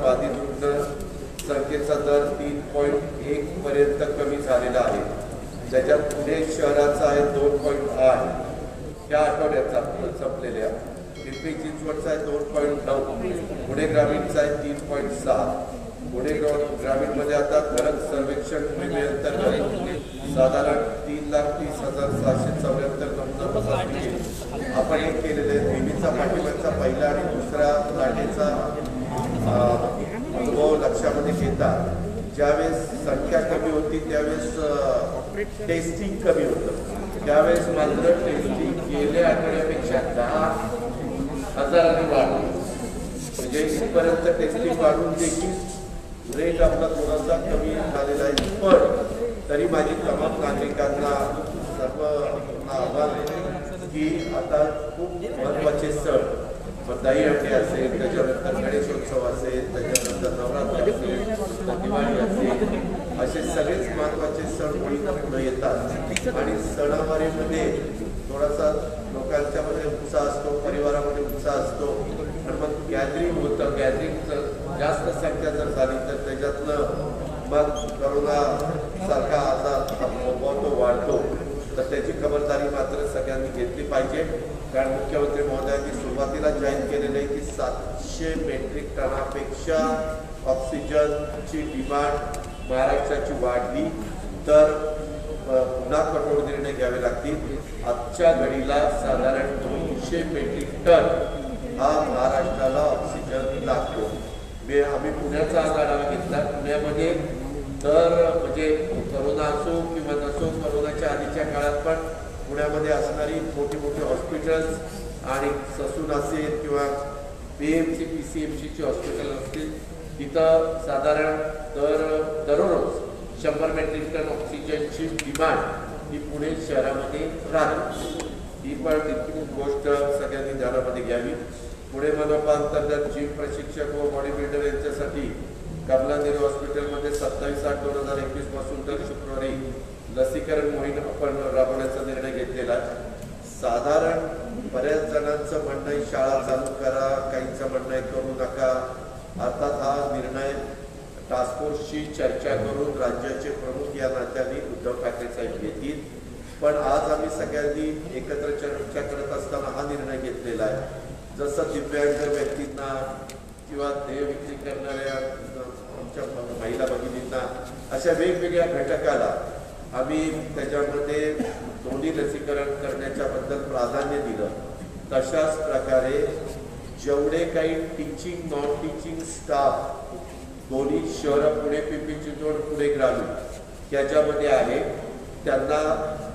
बाधित रुग्ण संख्येचा दर 3.1 पर्यंत कमी झालेला आहे. त्याच्यात पुणे शहराचा आहे 2.8 या आठवड्याचा संपलेल्या. पिंपरी चिंचवडचा आहे 2.9, पुणे ग्रामीणचा आहे 3.6. पुणे ग्रामीणमध्ये आता घरक सर्वेक्षण अंतर्गत साधारण 3,30,774 नमुन्यांपैकी आपण एक केलेले नेहमीचा पाठिंबाचा पहिला आणि दुसरा लाटेचा अनुभव लक्षामध्ये घेता ज्यावेळेस संख्या कमी होती त्यावेळेस टेस्टिंग कमी होतं. त्यावेळेस मात्र टेस्टिंग गेल्या आठवड्यापेक्षा 10,000 वाढली. म्हणजे इथपर्यंत टेस्टिंग वाढून देखील रेट आपला थोडासा कमी झालेला आहे. पण तरी माझी तमाम नागरिकांना सर्व आव्हान आहे की आता खूप महत्त्वाचे सण दहीहंडी असेल, त्याच्यानंतर गणेशोत्सव असेल, त्याच्यानंतर नवरात्र असेल, दिवाळी असेल, असे सगळेच महत्त्वाचे सण पुढे येतात आणि सणावारीमध्ये थोडासा लोकांच्यामध्ये उत्साह असतो, परिवारामध्ये उत्साह असतो आणि मग गॅदरिंग होतं. गॅदरिंग जास्त संख्या जर झाली तर त्याच्यातनं मग करोना सारखा आजार तो वाढतो. तर त्याची खबरदारी मात्र सगळ्यांनी घेतली पाहिजे. कारण मुख्यमंत्री महोदयांनी सुरुवातीला जाहीर केलेलं आहे की 700 मेट्रिक टनापेक्षा ऑक्सिजनची डिमांड महाराष्ट्राची वाढली तर पुन्हा कठोर निर्णय घ्यावे लागतील. आजच्या घडीला साधारण 200 मेट्रिक टन हा महाराष्ट्राला ऑक्सिजन लागतो. आम्ही पुण्याचा आढावा घेतला. पुण्यामध्ये तर म्हणजे करोना असो किंवा नसो, करोनाच्या आधीच्या काळात पण पुण्यामध्ये असणारी मोठी मोठी हॉस्पिटल्स आणि ससून असेल किंवा PMC PCMCची हॉस्पिटल असतील तिथं साधारण दररोज 100 मेट्रिक टन ऑक्सिजनची डिमांड ही पुणे शहरामध्ये राहते. ही पण तितकी गोष्ट सगळ्यांनी ध्यानामध्ये घ्यावी. पुणे मनपा अंतर्गत जिम प्रशिक्षक व बॉडी बिल्डर यांच्यासाठी कमलानेरी हॉस्पिटलमध्ये 27/8/2021 पासून तर शुक्रवारी लसीकरण मोहीम आपण राबवण्याचा निर्णय घेतलेला आहे. साधारण बऱ्याच जणांचं म्हणणं आहे शाळा चालू करा, काहींचं म्हणणं आहे करू नका. अर्थात हा निर्णय टास्कफोर्सची चर्चा करून राज्याचे प्रमुख या नात्याने उद्धव ठाकरे साहेब घेतील. पण आज आम्ही सगळ्यांनी एकत्र चर्चा करत असताना हा निर्णय घेतलेला आहे. जसं दिव्यांग व्यक्तींना किंवा देह विक्री करणाऱ्या आमच्या महिला भगिनींना अशा वेगवेगळ्या घटकाला आम्ही त्याच्यामध्ये दोन्ही लसीकरण करण्याच्या बद्दल प्राधान्य दिलं. तशाच प्रकारे जेवढे काही टीचिंग नॉन टीचिंग स्टाफ दोन्ही शहरं पुणे पिंपरी चिंचवड पुणे ग्रामीण त्याच्यामध्ये आहे त्यांना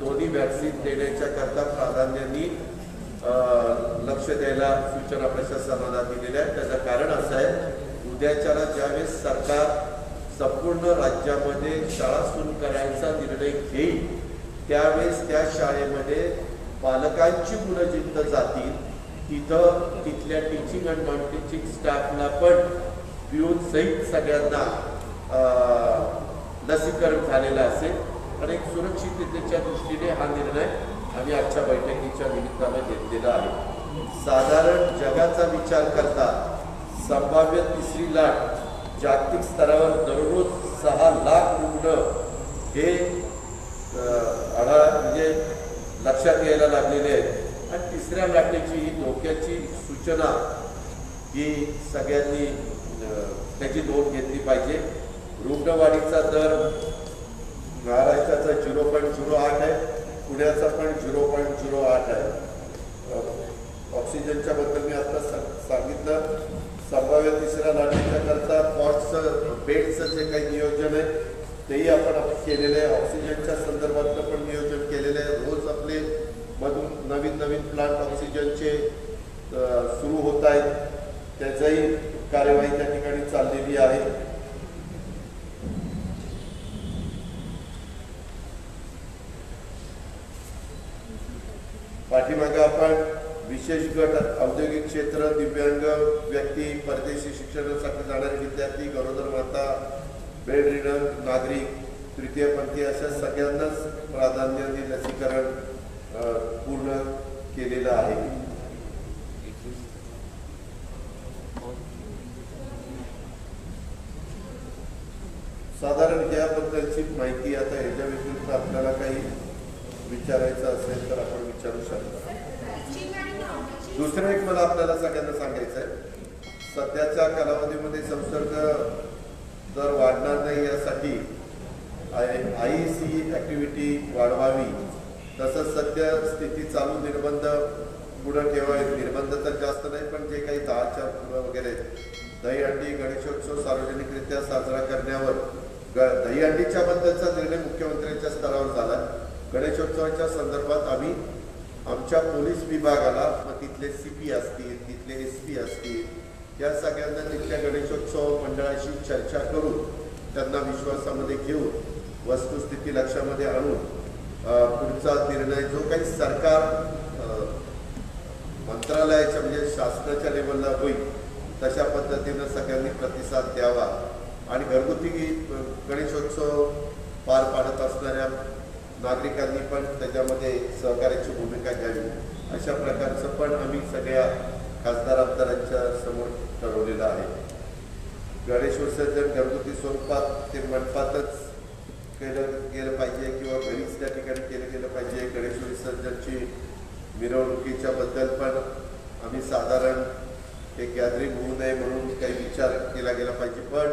दोन्ही वॅक्सिन देण्याच्या करता प्राधान्याने लक्ष द्यायला सूचना प्रशासनाला दिलेल्या आहेत. त्याचं कारण असं आहे उद्याच्याला ज्यावेळेस सरकार संपूर्ण राज्यामध्ये शाळा सुरू करायचा निर्णय घेईल त्यावेळेस त्या शाळेमध्ये पालकांची मुलं जिथं जातील तिथं तिथल्या टीचिंग आणि नॉन टीचिंग स्टाफला पण पिऊन सहित सगळ्यांना लसीकरण झालेलं असेल आणि एक सुरक्षिततेच्या दृष्टीने हा निर्णय आम्ही आजच्या बैठकीच्या निमित्तानं घेतलेला आहे. साधारण जगाचा विचार करता संभाव्य तिसरी लाट जागतिक स्तरावर दररोज 6 लाख रुग्ण हे म्हणजे लक्षात यायला लागलेले आहेत आणि तिसऱ्या लाटेची ही धोक्याची सूचना ही सगळ्यांनी त्याची नोंद घेतली पाहिजे. रुग्णवाढीचा दर महाराष्ट्राचा 0.08 आहे, पुण्याचा पण 0.08 आहे. ऑक्सिजनच्या बद्दल मी आता सांगितलं. संभाव्य तिसऱ्या लाटेच्या करता कॉस्टचं बेडचं जे काही नियोजन आहे तेही आपण केलेलं आहे. ऑक्सिजनच्या संदर्भातलं पण नियोजन केलेलं आहे. रोज आपले मधून नवीन प्लांट ऑक्सिजनचे सुरू होत आहेत. त्याचाही कार्यवाही त्या ठिकाणी चाललेली आहे. पाठीमागे आपण विशेष गट, औद्योगिक क्षेत्र, दिव्यांग व्यक्ती, परदेशी शिक्षणासाठी जाणारे विद्यार्थी, गरोदर माता, बेड रिडर नागरिक, तृतीयपंथी अशा सगळ्यांनाच प्राधान्याने लसीकरण पूर्ण केलेलं आहे. साधारण याबद्दलची माहिती आता ह्याच्या व्यतिरिक्त आपल्याला काही विचारायचं असेल तर आपण विचारू शकता. दुसरं एक मला आपल्याला सगळ्यांना सांगायचं आहे, सध्याच्या कालावधीमध्ये संसर्ग दर वाढणार नाही यासाठी IEC ॲक्टिव्हिटी वाढवावी, तसंच सध्या स्थिती चालू निर्बंध पुढं ठेवावे. निर्बंध तर जास्त नाही, पण जे काही 10च्या पुढं वगैरे दहीहंडी गणेशोत्सव सार्वजनिकरित्या साजरा करण्यावर दहीहंडीच्या बद्दलचा निर्णय मुख्यमंत्र्यांच्या स्तरावर झाला. गणेशोत्सवाच्या संदर्भात आम्ही आमच्या पोलीस विभागाला, मग तिथले CP असतील, तिथले SP असतील, या सगळ्यांना तिथल्या गणेशोत्सव मंडळाशी चर्चा करून त्यांना विश्वासामध्ये घेऊन वस्तुस्थिती लक्षामध्ये आणून पुढचा निर्णय जो काही सरकार मंत्रालयाच्या म्हणजे शासनाच्या लेवलला होईल तशा पद्धतीनं सगळ्यांनी प्रतिसाद द्यावा आणि घरगुती गणेशोत्सव पार पाडत असणाऱ्या नागरिकांनी पण त्याच्यामध्ये सहकार्याची भूमिका घ्यावी, अशा प्रकारचं पण आम्ही सगळ्या खासदार आमदारांच्या समोर ठरवलेलं आहे. गणेश विसर्जन घरगुती स्वरूपात ते मंडपातच केलं गेलं पाहिजे किंवा घरीच त्या ठिकाणी केलं गेलं पाहिजे. गणेश विसर्जनची मिरवणुकीच्या बद्दल पण आम्ही साधारण एक गॅदरिंग होऊ नये म्हणून काही विचार केला गेला पाहिजे, पण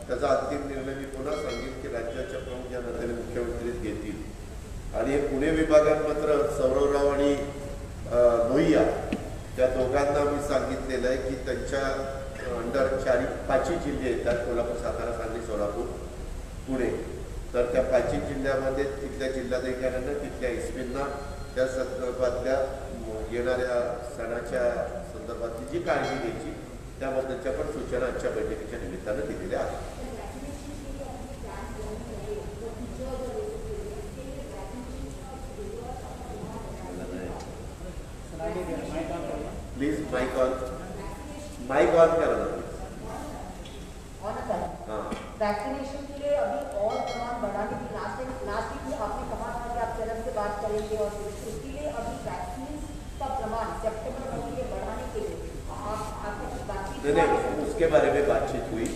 त्याचा अंतिम निर्णय मी पुन्हा सांगेन की राज्याच्या प्रमुख या नात्याने मुख्यमंत्रीच घेतील. आणि हे पुणे विभागात मात्र सौरवराव आणि लोहिया त्या दोघांना मी सांगितलेलं आहे की त्यांच्या अंडर 4-5 जिल्हे येतात, कोल्हापूर, सातारा, सांगली, सोलापूर, पुणे. तर त्या 5 जिल्ह्यामध्ये तिथल्या जिल्हाधिकाऱ्यांना, तिथल्या SPंना त्या संदर्भातल्या येणाऱ्या सणाच्या संदर्भातली जी काळजी घ्यायची त्याबद्दलच्या पण सूचना आजच्या बैठकीच्या निमित्तानं दिलेल्या आहेत. प्लीज माइक ऑन करा ना. वैक्सीनेशन के लिए अभी और प्रमाण बढ़ाने की लास्ट वीक में आपने कहा था कि आप चरण से बात करेंगे और उसके लिए अभी वैक्सीन का प्रमाण सितंबर महीने में बढ़ाने के लिए आपने कुछ बातचीत नहीं, उसके बारे में बातचीत हुई.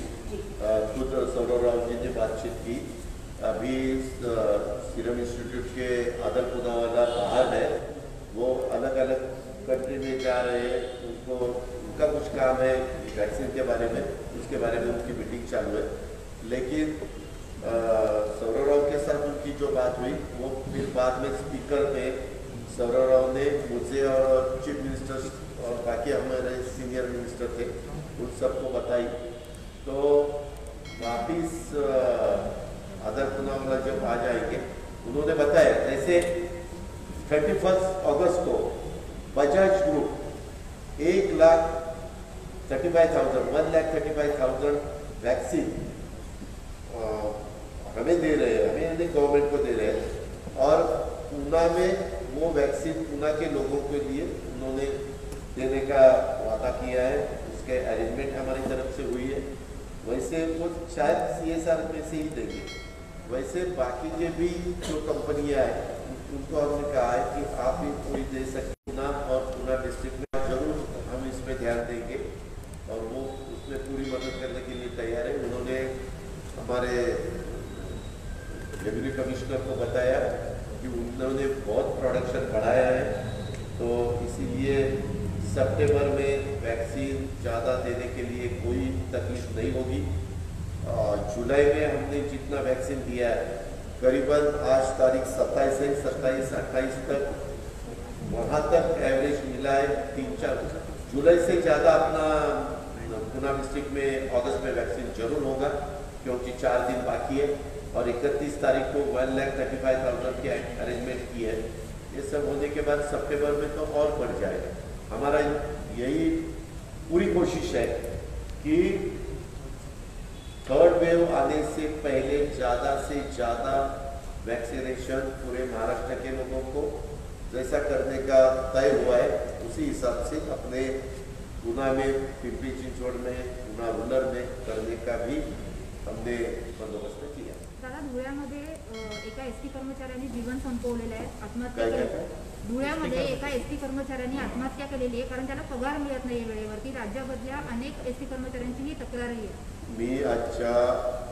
खुद सौरव जी ने बातचीत की. अभी सीरम इंस्टीट्यूट के आदर पुनावाला बाहर है, वो अलग अलग कंट्री में जा रहे हैं, उनका कुछ काम है वैक्सीन के बारे में, उसके बारे में उनकी मीटिंग चालू है. लेकिन सौरव के साथ उनकी जो बात हुई वो फिर बाद में स्पीकर में सौरव ने मुझे और चीफ मिनिस्टर और बाकी हमारे सीनियर मिनिस्टर थे उन सबको बताई. तो वापिस आदर पुनावाला जब आ जाएंगे उन्होंने बताया जैसे 31 अगस्त को बजाज ग्रुप 1,35,000 वैक्सीन हमें दे रहे हैं, हमें गवर्नमेंट को दे रहे हैं. और पूना में वो वैक्सीन पूना के लोगों के लिए उन्होंने देने का वादा किया है. उसके अरेंजमेंट हमारी तरफ से हुई है. वैसे वो शायद CSR में से ही देंगे. वैसे बाकी के भी जो कंपनियां हैं उनको हमने कहा है कि आप भी पूरी दे सकते. पूना और पूना डिस्ट्रिक्ट में जरूर हम इस पर ध्यान देंगे और वो उसमें पूरी मदद करने के लिए तैयार है. उन्होंने हमारे रेवेन्यू कमिश्नर को बताया कि उन्होंने बहुत प्रोडक्शन बढ़ाया है, तो इसीलिए सितंबर में वैक्सीन ज़्यादा देने के लिए कोई तकलीफ नहीं होगी. जुलाई में हमने जितना वैक्सीन दिया है करीबन आज तारीख 27 है, 27-28 तक वहाँ तक एवरेज मिला है 3-4. जुलाई से ज़्यादा अपना पूना डिस्ट्रिक्ट में अगस्त में वैक्सीन जरूर होगा क्योंकि 4 दिन बाकी है और 31 तारीख को 1,35,000 की अरेंजमेंट की है. ये सब होने के बाद सितंबर में तो और बढ़ जाएगा. हमारा यही पूरी कोशिश है कि थर्ड वेव आने से पहले ज़्यादा से ज़्यादा वैक्सीनेशन पूरे महाराष्ट्र के लोगों को जैसा करने का तय हुआ है उसी हिसाब से अपने पूना में, पिंपरी चिंचवड में, पूना रूरल में करने का भी हमने बंदोबस्त किया. दादा, धुळ्यामध्ये एका ST कर्मचाऱ्यांनी जीवन संपवलेलं आहे, आत्महत्या केली. धुळ्यामध्ये एका ST कर्मचाऱ्यांनी आत्महत्या केलेली आहे कारण त्याला पगार मिळत नाही वेळेवरती. राज्यामधल्या अनेक ST कर्मचाऱ्यांची ही तक्रार आहे. मी आजच्या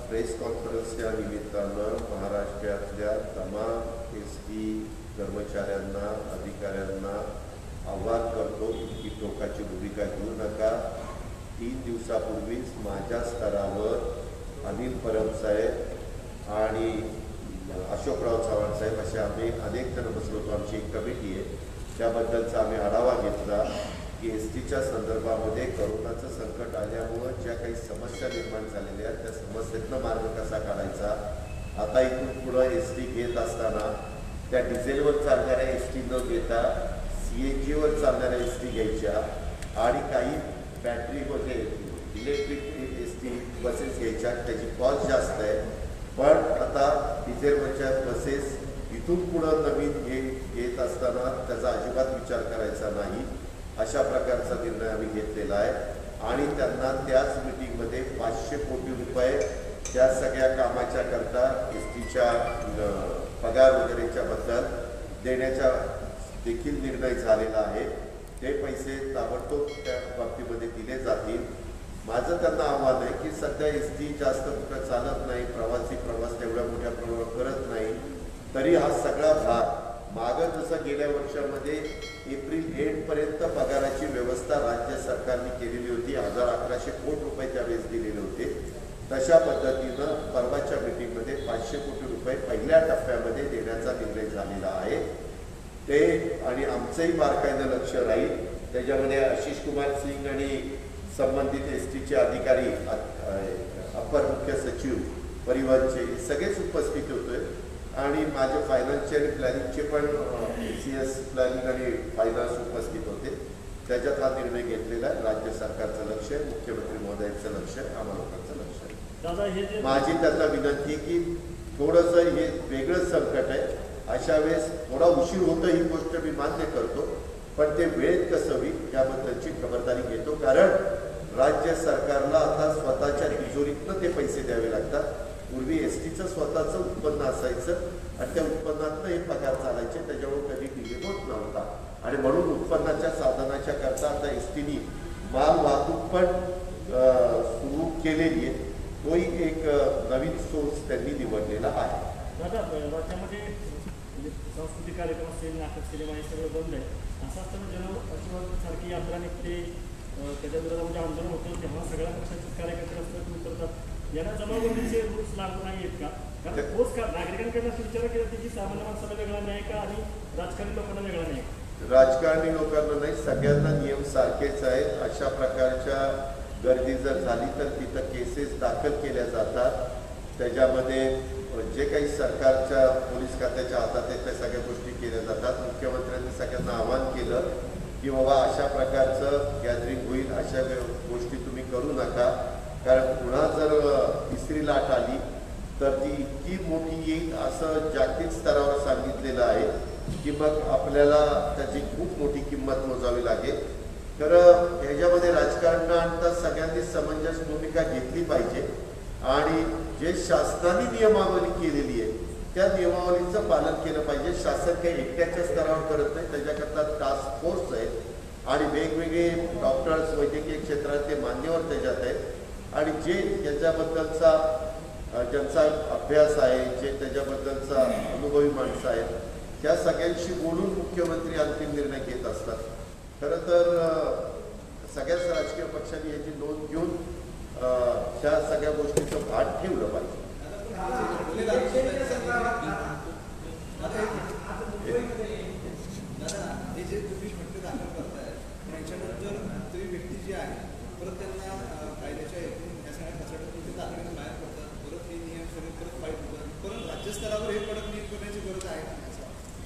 प्रेस कॉन्फरन्सच्या निमित्तानं महाराष्ट्रातल्या तमाम ST कर्मचाऱ्यांना, अधिकाऱ्यांना आवाहन करतो की टोकाची भूमिका घेऊ नका. 3 दिवसापूर्वीच माझ्या स्तरावर अनिल परब साहेब आणि अशोकराव चव्हाण साहेब असे आम्ही अनेक जण बसलो होतो. आमची एक कमिटी आहे, त्याबद्दलचा आम्ही आढावा घेतला की STच्या संदर्भामध्ये कोरोनाचं संकट आल्यामुळं ज्या काही समस्या निर्माण झालेल्या आहेत त्या समस्येतनं मार्ग कसा काढायचा. आता इथून पुढं ST घेत असताना त्या डिझेलवर चालणाऱ्या ST न घेता CNGवर चालणाऱ्या ST घ्यायच्या आणि काही बॅटरीमध्ये इलेक्ट्रिक ST बसेस घ्यायच्या. त्याची कॉस्ट जास्त आहे, पण आता डिझेलवरच्या बसेस इथून पुढं नवीन घेत असताना त्याचा अजिबात विचार करायचा नाही, अशा प्रकारचा निर्णय आम्ही घेतलेला आहे. आणि त्यांना त्याच मिटिंगमध्ये 500 कोटी रुपये त्या सगळ्या कामाच्या करता STच्या पगार वगैरेच्या बद्दल देण्याचा देखील निर्णय झालेला आहे. ते पैसे ताबडतोब त्या बाबतीमध्ये दिले जातील. माझं त्यांना आव्हान आहे की सध्या ST जास्त कुठं चालत नाही, प्रवास तेवढ्या मोठ्या प्रमाणावर करत नाही, तरी हा सगळा भार मागं जसं गेल्या वर्षामध्ये एप्रिल एंडपर्यंत पगाराची व्यवस्था राज्य सरकारने केलेली होती, 1100 कोटी रुपये त्यावेळेस दिलेले होते, तशा पद्धतीनं परवाच्या मीटिंगमध्ये 500 कोटी रुपये पहिल्या टप्प्यामध्ये देण्याचा निर्णय झालेला आहे. ते आणि आमचंही बारकाईनं लक्ष राहील. त्याच्यामध्ये आशिष कुमार सिंग आणि संबंधित STचे अधिकारी, अपर मुख्य सचिव परिवहनचे सगळेच उपस्थित होते आणि माझे फायनान्शियल प्लॅनिंगचे पण CS प्लॅनिंग आणि फायनान्स उपस्थित होते. त्याच्यात हा निर्णय घेतलेला आहे. राज्य सरकारचं लक्ष आहे, मुख्यमंत्री महोदयांचं लक्ष आहे, आम्हा लोकांचं लक्ष आहे. माझी त्यांना विनंती की थोडंसं हे वेगळं संकट आहे, अशा वेळेस थोडा उशीर होतं ही गोष्ट मी मान्य करतो, पण ते वेळेत कसं होईल याबद्दलची खबरदारी घेतो. कारण राज्य सरकारला आता स्वतःच्या तिजोरीतनं ते पैसे द्यावे लागतात. पूर्वी STचं स्वतःचं उत्पन्न असायचं आणि त्या उत्पन्नातनं हे पगार चालायचे, त्याच्यामुळे कधी डिले होत नव्हता. आणि म्हणून उत्पन्नाच्या साधनाच्या करता आता STनी माल वाहतूक पण सुरू केलेली आहे. तोही एक नवीन सोर्स त्यांनी निवडलेला आहे. राज्यामध्ये सांस्कृतिक कार्यक्रम असेल, नाटक, सिनेमा हे सगळं बंद आहे. असं असताना जनसारखी यात्रा निघते, त्याच्या विरोधामध्ये आंदोलन होतं, तेव्हा सगळ्या पक्षाचे कार्यकर्ते असतात करतात. यांना जमावबंदीचे रूल्स लागू नाही आहेत का? कारण तोच का नागरिकांकडे विचार केला की सामान्य माणसाला वेगळा नाही का आणि राजकारणी लोकांना वेगळा नाही? राजकारणी लोकांना नाही, सगळ्यांना नियम सारखेच आहेत. अशा प्रकारच्या गर्दी जर झाली तर तिथं केसेस दाखल केल्या जातात. त्याच्यामध्ये जे काही सरकारच्या पोलीस खात्याच्या हातात आहेत त्या सगळ्या गोष्टी केल्या जातात. मुख्यमंत्र्यांनी सगळ्यांना आवाहन केलं की बाबा अशा प्रकारचं गॅदरिंग होईल, अशा गोष्टी तुम्ही करू नका, कारण पुन्हा जर तिसरी लाट आली तर ती इतकी मोठी येईल असं जागतिक स्तरावर सांगितलेलं आहे की मग आपल्याला त्याची खूप मोठी किंमत मोजावी लागेल. तर ह्याच्यामध्ये राजकारण आणता सगळ्यांनी समंजस भूमिका घेतली पाहिजे आणि जे शासनाने नियमावली केलेली आहे त्या नियमावलीचं पालन केलं पाहिजे. शासन काही एकट्याच्या स्तरावर करत नाही, त्याच्याकरता टास्क फोर्स आहेत आणि वेगवेगळे डॉक्टर्स, वैद्यकीय क्षेत्रातले मान्यवर त्याच्यात आहेत आणि जे याच्याबद्दलचा ज्यांचा अभ्यास आहे, जे त्याच्याबद्दलचा अनुभवी माणसं आहेत, त्या सगळ्यांशी बोलून मुख्यमंत्री अंतिम निर्णय घेत असतात. खरं तर सगळ्याच राजकीय पक्षांनी याची नोंद घेऊन त्या सगळ्या गोष्टीचं भान ठेवलं पाहिजे.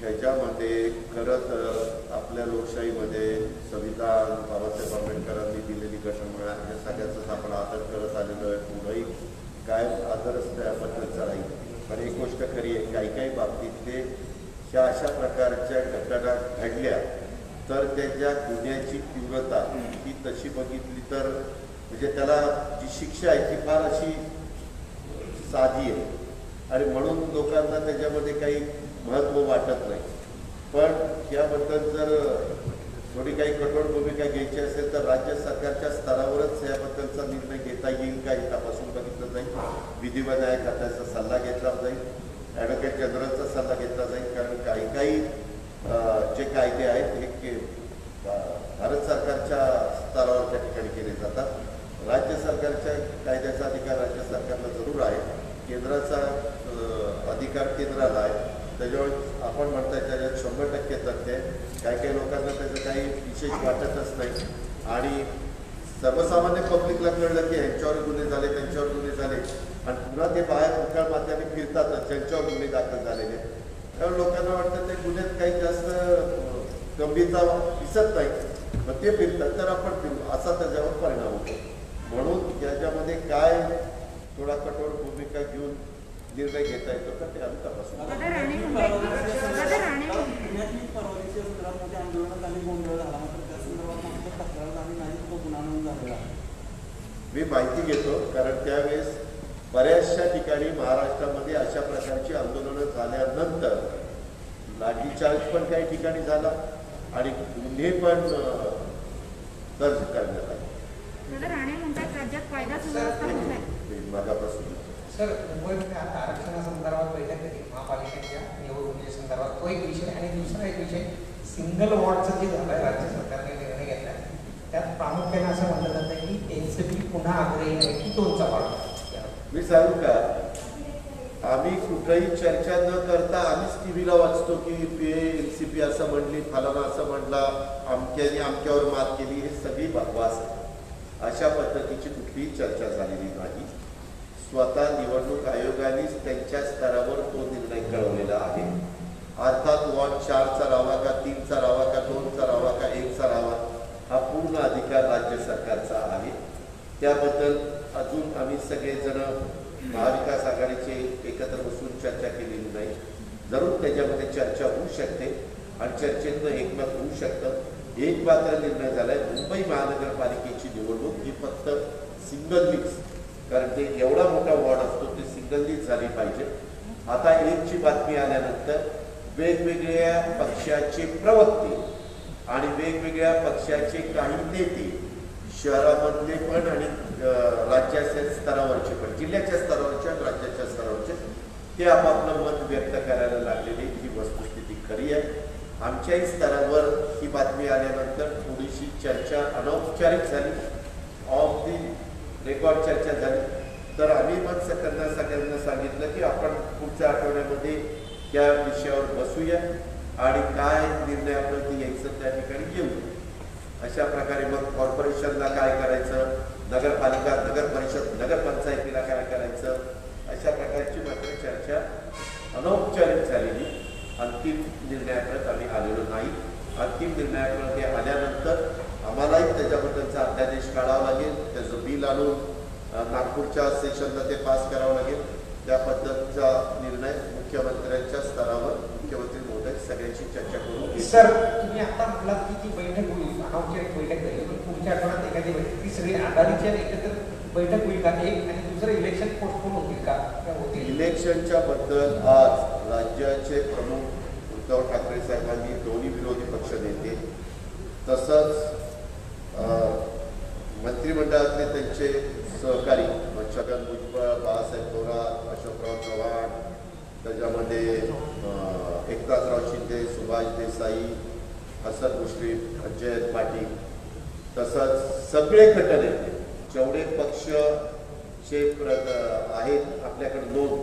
ह्याच्यामध्ये खरं तर आपल्या लोकशाहीमध्ये संविधान, बाबासाहेब आंबेडकरांनी दिलेली घटना या सगळ्याचाच आपण आदर करत आलेलो आहे. पुढेही काय आदरच त्याबद्दलचा राहील. पण एक गोष्ट खरी आहे, काही बाबतीतले ह्या अशा प्रकारच्या घटना घडल्या तर त्याच्या गुन्ह्याची तीव्रता ही तशी बघितली तर म्हणजे त्याला जी शिक्षा आहे ती फार अशी साधी आहे आणि म्हणून लोकांना त्याच्यामध्ये काही महत्त्व वाटत नाही. पण याबद्दल जर थोडी काही कठोर भूमिका घ्यायची असेल तर राज्य सरकारच्या स्तरावरच याबद्दलचा निर्णय घेता येईल का हे तपासून बघितलं जाईल. विधी व न्याय खात्याचा सल्ला घेतला जाईल, ॲडव्होकेट जनरलचा सल्ला घेतला जाईल. कारण काही जे कायदे आहेत हे भारत सरकारच्या स्तरावर त्या ठिकाणी केले जातात. राज्य सरकारच्या कायद्याचा अधिकार राज्य सरकारला जरूर आहे, केंद्राचा अधिकार केंद्राला आहे. त्याच्यावर आपण म्हणताय त्याच्यात 100% तथ्य आहे. काही लोकांना त्याचं काही विशेष वाटतच नाही आणि सर्वसामान्य पब्लिकला कळलं की ह्यांच्यावर गुन्हे झाले, त्यांच्यावर गुन्हे झाले आणि पुन्हा ते बाहेर उकाळ मात्याने फिरतातच ज्यांच्यावर गुन्हे दाखल झालेले. त्यामुळे लोकांना वाटतं ते गुन्ह्यात काही जास्त गंभीरता दिसत नाही, मग ते फिरतात तर आपण फिरू असा त्याच्यावर परिणाम होतो. म्हणून याच्यामध्ये काय थोडा कठोर भूमिका घेऊन निर्णय घेता येतो का ते आम्ही तपासू. मी माहिती घेतो कारण त्यावेळेस बऱ्याचशा ठिकाणी महाराष्ट्रामध्ये अशा प्रकारची आंदोलनं झाल्यानंतर लाठीचार्ज पण काही ठिकाणी झाला आणि गुन्हे पण दर्ज करण्यात आले. राणे म्हणतात राज्यात कायदा सुव्यवस्था होत आहे. मागापासून सर, मुंबईमध्ये आता आरक्षणासंदर्भात बैठक झाली महापालिकेच्या निवडणुकीच्या संदर्भात, तो एक विषय आणि दुसरा एक विषय सिंगल वॉर्डचं जे झालं आहे, राज्य सरकारने निर्णय घेतला त्यात प्रामुख्याने असं म्हटलं जातं की एनसीपी पुन्हा आग्रही आहे की दोनचा पाठ. मी सांगू का, आम्ही कुठेही चर्चा न करता आम्हीच टीव्हीला वाचतो की एनसीपी असं म्हणली, फलाना असं म्हणला, अमक्याने आमक्यावर मात केली, हे सगळी बकवास आहे. अशा पद्धतीची कुठलीही चर्चा झालेली नाही. स्वतः निवडणूक आयोगानेच त्यांच्या स्तरावर तो निर्णय कळवलेला आहे. अर्थात वॉर्ड 4चा राहावा का 3चा राहावा का 2चा राहावा का 1चा राहावा हा पूर्ण अधिकार राज्य सरकारचा आहे. त्याबद्दल अजून आम्ही सगळेजण महाविकास आघाडीचे एकत्र बसून चर्चा केलेली नाही. जरूर त्याच्यामध्ये चर्चा होऊ शकते आणि चर्चेतनं एकमत होऊ शकतं. एक मात्र निर्णय झाला आहे, मुंबई महानगरपालिकेची निवडणूक ही फक्त सिंगल कारण ते एवढा मोठा वॉर्ड असतो ते सिंगललीच झाली पाहिजे. आता एकची बातमी आल्यानंतर वेगवेगळ्या पक्षाचे प्रवक्ते आणि वेगवेगळ्या पक्षाचे काही नेते शहरामधले पण आणि राज्याच्या स्तरावरचे पण, जिल्ह्याच्या स्तरावरचे आणि राज्याच्या स्तरावरचे ते आपापलं मत व्यक्त करायला लागलेली ही वस्तुस्थिती खरी आहे. आमच्याही स्तरावर ही बातमी आल्यानंतर थोडीशी चर्चा अनौपचारिक झाली, ऑफ दी रेकॉर्ड चर्चा झाली. तर आम्ही मग सगळ्यांना सांगितलं की आपण पुढच्या आठवड्यामध्ये त्या विषयावर बसूया आणि काय निर्णय आपल्याला घ्यायचं त्या ठिकाणी घेऊ. अशा प्रकारे मग कॉर्पोरेशनला काय करायचं, नगरपालिका, नगर परिषद, नगरपंचायतीला काय करायचं, अशा प्रकारची मात्र चर्चा अनौपचारिक झालेली. अंतिम निर्णयाकडे आम्ही आलेलो नाही. अंतिम निर्णयाकडे आल्यानंतर आम्हालाही त्याच्याबद्दलचा अध्यादेश काढावा लागेल, त्याचं बिल आणून नागपूरच्या सेशनला ते पास करावं लागेल. त्या पद्धतीचा निर्णय मुख्यमंत्र्यांच्या स्तरावर मुख्यमंत्री महोदय सगळ्यांची चर्चा करून. सर, तुम्ही आता म्हटलात की ती बैठक होईल, अनौपचारिक बैठक झाली, पण पुढच्या आठवड्यात एखादी बैठक, ती सगळी आघाडीच्या एकत्र बैठक होईल का? एक आणि दुसरं इलेक्शन पोस्टपोन होतील का? इलेक्शनच्या बद्दल आज राज्याचे प्रमुख उद्धव ठाकरे साहेबांनी दोन्ही विरोधी पक्ष नेते तसंच मंत्रिमंडळातले त्यांचे सहकारी छगन भुजबळ, बाळासाहेब थोरात, अशोकराव चव्हाण, त्याच्यामध्ये एकनाथराव शिंदे, सुभाष देसाई, हसन मुश्रीफ, जयंत पाटील, तसंच सगळे गटनेते जेवढे पक्षचे आहेत आपल्याकडे नोंद,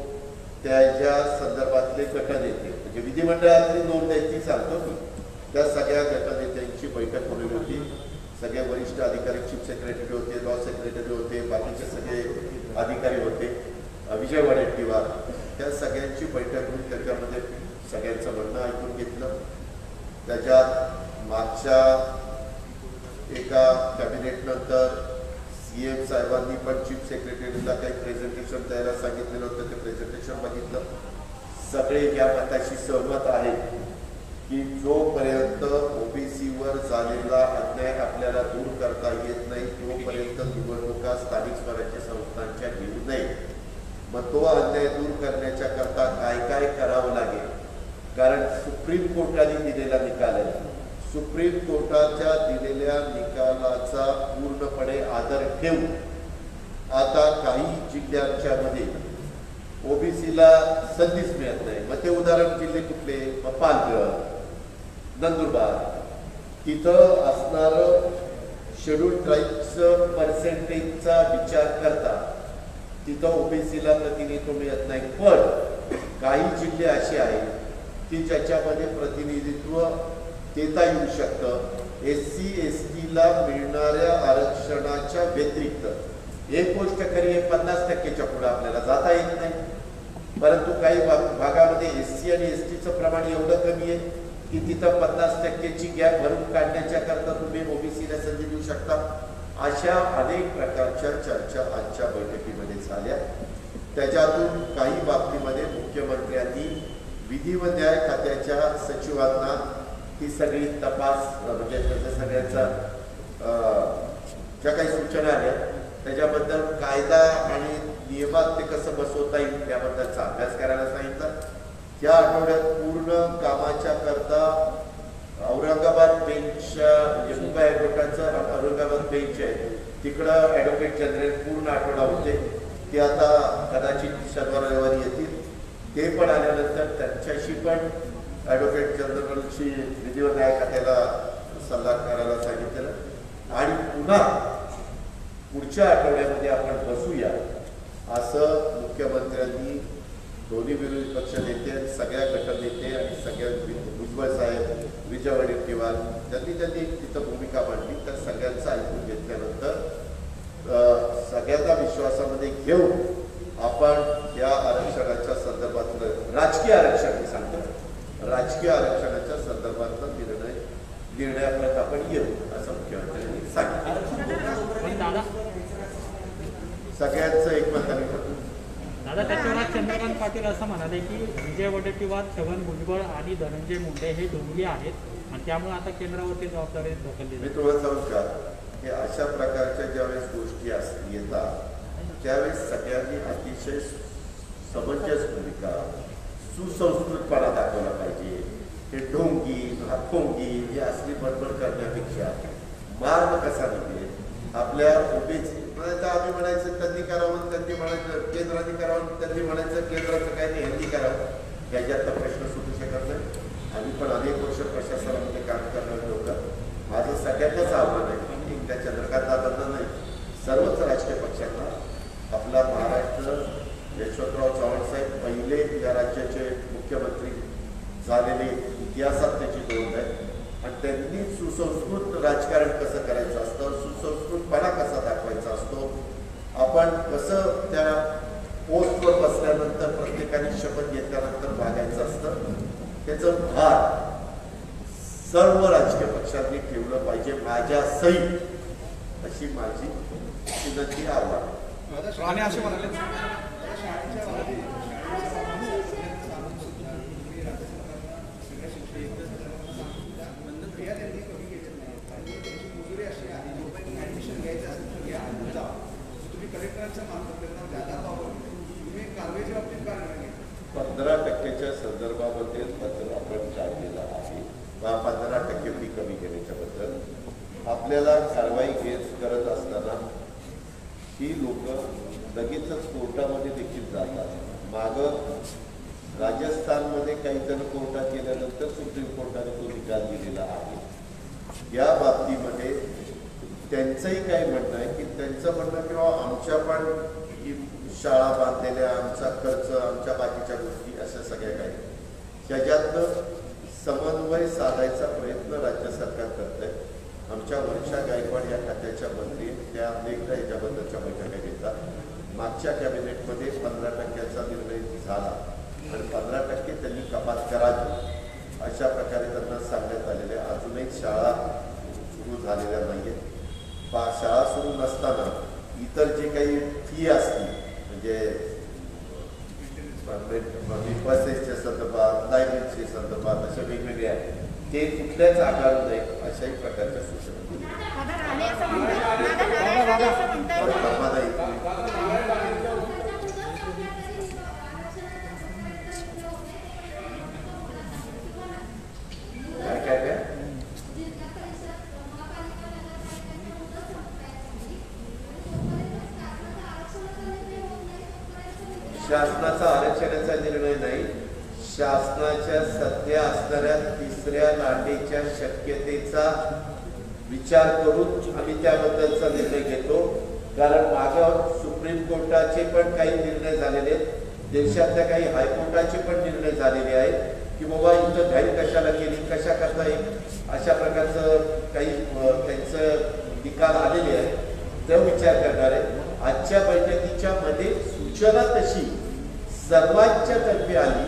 त्याच्या संदर्भातले गटनेते म्हणजे विधिमंडळातली नोंद आहे ती सांगतो मी, त्या सगळ्या गटनेत्यांची बैठक होणार होती. सगळे वरिष्ठ अधिकारी, चीफ सेक्रेटरी होते, लॉ सेक्रेटरी होते, बाकीचे सगळे अधिकारी होते, विजय वडेट्टीवार, त्या सगळ्यांची बैठक होऊन त्याच्यामध्ये सगळ्यांचं म्हणणं ऐकून घेतलं. त्याच्यात मागच्या एका कॅबिनेटनंतर CM साहेबांनी पण चीफ सेक्रेटरीला काही प्रेझेंटेशन द्यायला सांगितलेलं होतं, ते प्रेझेंटेशन बघितलं. सगळे या मताशी सहमत आहेत की जोपर्यंत OBCवर झालेला अन्याय आपल्याला दूर करता येत नाही तोपर्यंत निवडणुका स्थानिक स्वराज्य संस्थांच्या घेऊ नये. मग तो अन्याय दूर करण्याच्या करता काय काय करावं लागेल, कारण सुप्रीम कोर्टाने दिलेला निकाल आहे. सुप्रीम कोर्टाच्या दिलेल्या निकालाचा पूर्णपणे आदर ठेवून आता काही जिल्ह्यांच्या मध्ये ओबीसीला संधीच मिळत नाही. मग ते उदाहरण जिल्हे कुठले? पालघर, नंदुरबार, तिथं असणारं शेड्यूल ट्राईबचं पर्सेंटेजचा विचार करता तिथं ओबीसीला प्रतिनिधित्व मिळत नाही. पण काही जिल्हे असे आहेत की ज्याच्यामध्ये प्रतिनिधित्व देता येऊ शकतं. SC ST ला मिळणाऱ्या आरक्षणाच्या व्यतिरिक्त एक गोष्ट खरी आहे, 50%च्या पुढे आपल्याला जाता येत नाही. परंतु काही भागामध्ये SC आणि STचं प्रमाण एवढं कमी आहे की तिथं 50%ची गॅप भरून काढण्याच्या करता तुम्ही ओबीसीला संधी देऊ शकता. अशा अनेक प्रकारच्या चर्चा आजच्या बैठकीमध्ये झाल्या. त्याच्यातून काही बाबतीमध्ये मुख्यमंत्र्यांनी विधी व न्याय खात्याच्या सचिवांना ही सगळी तपास म्हणजे त्याच्या सगळ्यांचा ज्या काही सूचना आल्या त्याच्याबद्दल कायदा आणि नियमात ते कसं बसवता येईल त्याबद्दलचा अभ्यास करायला सांगितलं. या आठवड्यात पूर्ण कामाच्या करता औरंगाबाद बेंचच्या मुंबई हायकोर्टाचं औरंगाबाद बेंच आहे तिकडं ॲडव्होकेट जनरल पूर्ण आठवडा होते. ते आता कदाचित शनिवार रविवारी येतील. ते पण आल्यानंतर त्यांच्याशी पण ॲडव्होकेट जनरलची विधी व न्याय खात्याला सल्ला करायला सांगितलेलं आणि पुन्हा पुढच्या आठवड्यामध्ये आपण बसूया असं मुख्यमंत्र्यांनी दोन्ही विरोधी पक्ष नेते, सगळ्या गटनेते आणि सगळ्या भुजबळ साहेब, विजय वडेट्टीवार ज्यांनी तिथं भूमिका मांडली तर सगळ्यांचं ऐकून घेतल्यानंतर सगळ्यांना विश्वासामध्ये घेऊन आपण या आरक्षणाच्या संदर्भातलं राजकीय आरक्षण मी सांगतो राजकीय आरक्षणाच्या संदर्भातला निर्णयापर्यंत आपण येऊ असं मुख्यमंत्र्यांनी सांगितलं. सगळ्यांचं एकमताने करतो. दादा त्याच्यावर चंद्रकांत पाटील असं म्हणाले की विजय वडेट्टीवार, छगन भुजबळ आणि धनंजय मुंडे हे दोन्ही आहेत आणि त्यामुळे आता केंद्रावरती जबाबदारी ढकलली. मी तुम्हाला सांगू का की अशा प्रकारच्या ज्यावेळेस गोष्टी येतात त्यावेळेस सगळ्यांनी अतिशय समंजस भूमिका सुसंस्कृतपणा दाखवला पाहिजे. हे ढोंगी हातोंगी हे असली बडबड करण्यापेक्षा मार्ग कसा निघेल आपल्या उभेच आम्ही म्हणायचं त्यांनी करावं, त्यांनी म्हणायचं केंद्राने करावं, त्यांनी म्हणायचं केंद्राचं काय नाही ह्यांनी करावं. याच्यातला प्रश्न सुटू शकत नाही. आम्ही पण अनेक वर्ष प्रशासनामध्ये काम करणारे लोक. माझं सगळ्यांनाच आव्हान आहे एक त्या चंद्रकांत दादांना नाही सर्वच राजकीय पक्षांना आपला महाराष्ट्र यशवंतराव चव्हाण साहेब पहिले या राज्याचे मुख्यमंत्री झालेले इतिहासात त्याची नोंद आहे आणि त्यांनी सुसंस्कृत राजकारण कसं करायचं असतं, सुसंस्कृतपणा कसा दाखवायचा असतो, आपण कसं त्या पोस्टवर बसल्यानंतर प्रत्येकाने शपथ घेतल्यानंतर वागायचं असतं त्याचं भार सर्व राजकीय पक्षांनी ठेवलं पाहिजे माझ्या सहित अशी माझी विनंती आव्हान. आणि असे म्हणाले कलेक्टरांच्या तुम्ही कारवाईच्या बाबतीत काय नाही 15% संदर्भामध्ये पत्र आपण काढलेलं आहे. 15% फी कमी केल्याच्याबद्दल आपल्याला कारवाई करत असताना ही लोक लगेचच कोर्टामध्ये देखील जातात. मागं राजस्थानमध्ये काही जण कोर्टात गेल्यानंतर सुप्रीम कोर्टाने तो निकाल दिलेला आहे. या बाबतीमध्ये त्यांचंही काय म्हणणं आहे की त्यांचं म्हणणं किंवा आमच्या पण ही शाळा बांधलेल्या आमचा खर्च आमच्या बाकीच्या गोष्टी अशा सगळ्या काही ह्याच्यातनं समन्वय साधायचा प्रयत्न राज्य सरकार करत आहे. आमच्या वर्षा गायकवाड या खात्याच्या मंत्री त्या अनेकदा याच्याबद्दलच्या बैठका घेतात. मागच्या कॅबिनेटमध्ये 15%चा निर्णय झाला आणि 15% त्यांनी कपात करावी अशा प्रकारे त्यांना सांगण्यात आलेले. अजूनही शाळा सुरू झालेल्या नाही आहेत. शाळा सुरू नसताना इतर जे काही फी असतील म्हणजे बसेसच्या संदर्भात लायब्ररीच्या संदर्भात अशा वेगवेगळ्या ते कुठल्याच आकारू नये अशाही प्रकारच्या सूचना काय काय काय शासनाचा आरक्षणाचा निर्णय नाही, शासनाच्या सध्या असणाऱ्या तिसऱ्या लाटेच्या शक्यतेचा विचार करून आम्ही त्याबद्दलचा निर्णय घेतो. कारण मागं सुप्रीम कोर्टाचे पण काही निर्णय झालेले आहेत, देशातल्या काही हायकोर्टाचे पण निर्णय झालेले आहेत की बाबा इथं घाई कशाला केली, कशा करता येईल, अशा प्रकारचं काही त्यांचं निकाल आलेले आहे. तो विचार करणार आहे. आजच्या बैठकीच्या मध्ये सूचना तशी सर्वांच्या तर्फे आली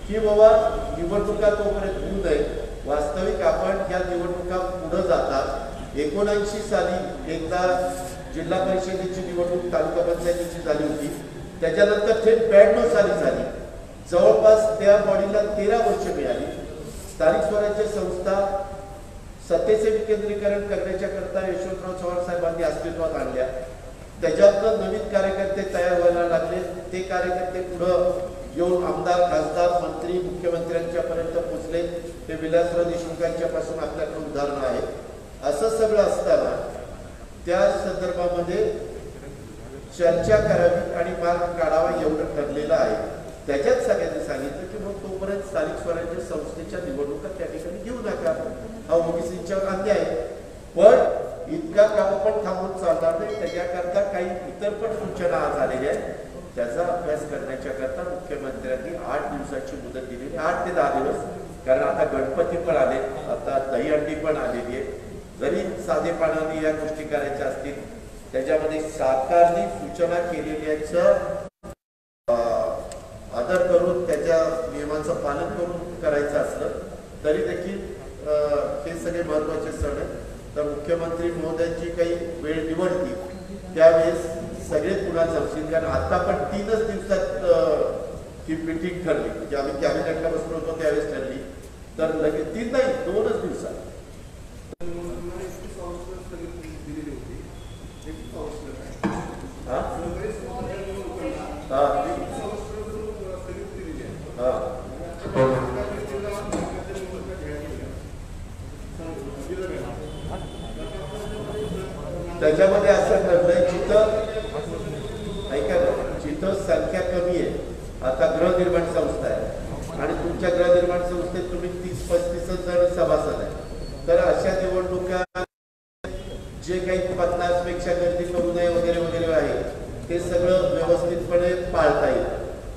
की बाबा निवडणुका तोपर्यंत होऊ नये. वास्तविक आपण या निवडणुका पुढे जातात 79 साली एकदा जिल्हा परिषदेची निवडणूक तालुका पंचायतीची झाली होती, त्याच्यानंतर थेट 92 साली झाली. जवळपास त्या बॉडीला 13 वर्ष मिळाली. स्थानिक स्वराज्य संस्था सत्तेचे विकेंद्रीकरण करण्याच्या करता यशवंतराव चव्हाण साहेबांनी अस्तित्वात आणल्या. त्याच्यातनं नवीन कार्यकर्ते तयार व्हायला लागले. ते कार्यकर्ते पुढं येऊन आमदार, खासदार, मंत्री, मुख्यमंत्र्यांच्या पर्यंत पोहोचले. ते विलासराव देशमुखांच्या पासून आपल्याकडे उदाहरणं आहेत. असं सगळं असताना त्या संदर्भामध्ये चर्चा करावी आणि मार्ग काढावा एवढं ठरलेलं आहे. त्याच्यात सगळ्यांनी सांगितलं की मग तोपर्यंत स्थानिक स्वराज्य संस्थेच्या निवडणुका त्या ठिकाणी घेऊ नका, हा ओबीसींच्यावर अन्याय आहे. पण इतका काम पण थांबून चालणार नाही. त्याच्याकरता काही इतर पण सूचना आज आलेल्या आहेत. त्याचा अभ्यास करण्याच्या करता मुख्यमंत्र्यांनी 8 दिवसाची मुदत दिलेली, 8 ते 10 दिवस. कारण आता गणपती पण आले, आता दहीहंडी पण आलेली आहे. जरी साधेपणाने या गोष्टी करायच्या असतील, त्याच्यामध्ये सरकारने सूचना केलेल्याचं आदर करून त्याच्या नियमांचं पालन करून करायचं असलं तरी देखील हे सगळे महत्वाचे सण आहेत. तर मुख्यमंत्री महोदयांची काही वेळ निवडली त्यावेळेस सगळे पुन्हा जमतील. कारण आता पण 3च दिवसात ही मिटिंग ठरली, म्हणजे आम्ही कॅबिनेटला बसलो होतो त्यावेळेस ठरली. तर लगेच 3 नाही 2च दिवसात त्याच्यामध्ये असं ठरलंय जिथं ऐका ना, जिथं संख्या कमी आहे, आता गृहनिर्माण संस्था आहे आणि तुमच्या गृहनिर्माण संस्थेत तुम्ही 30-35 जण सभासद आहे, तर अशा निवडणुका जे काही 50 पेक्षा गर्दी करू नये वगैरे वगैरे आहे ते सगळं व्यवस्थितपणे पाळता येईल.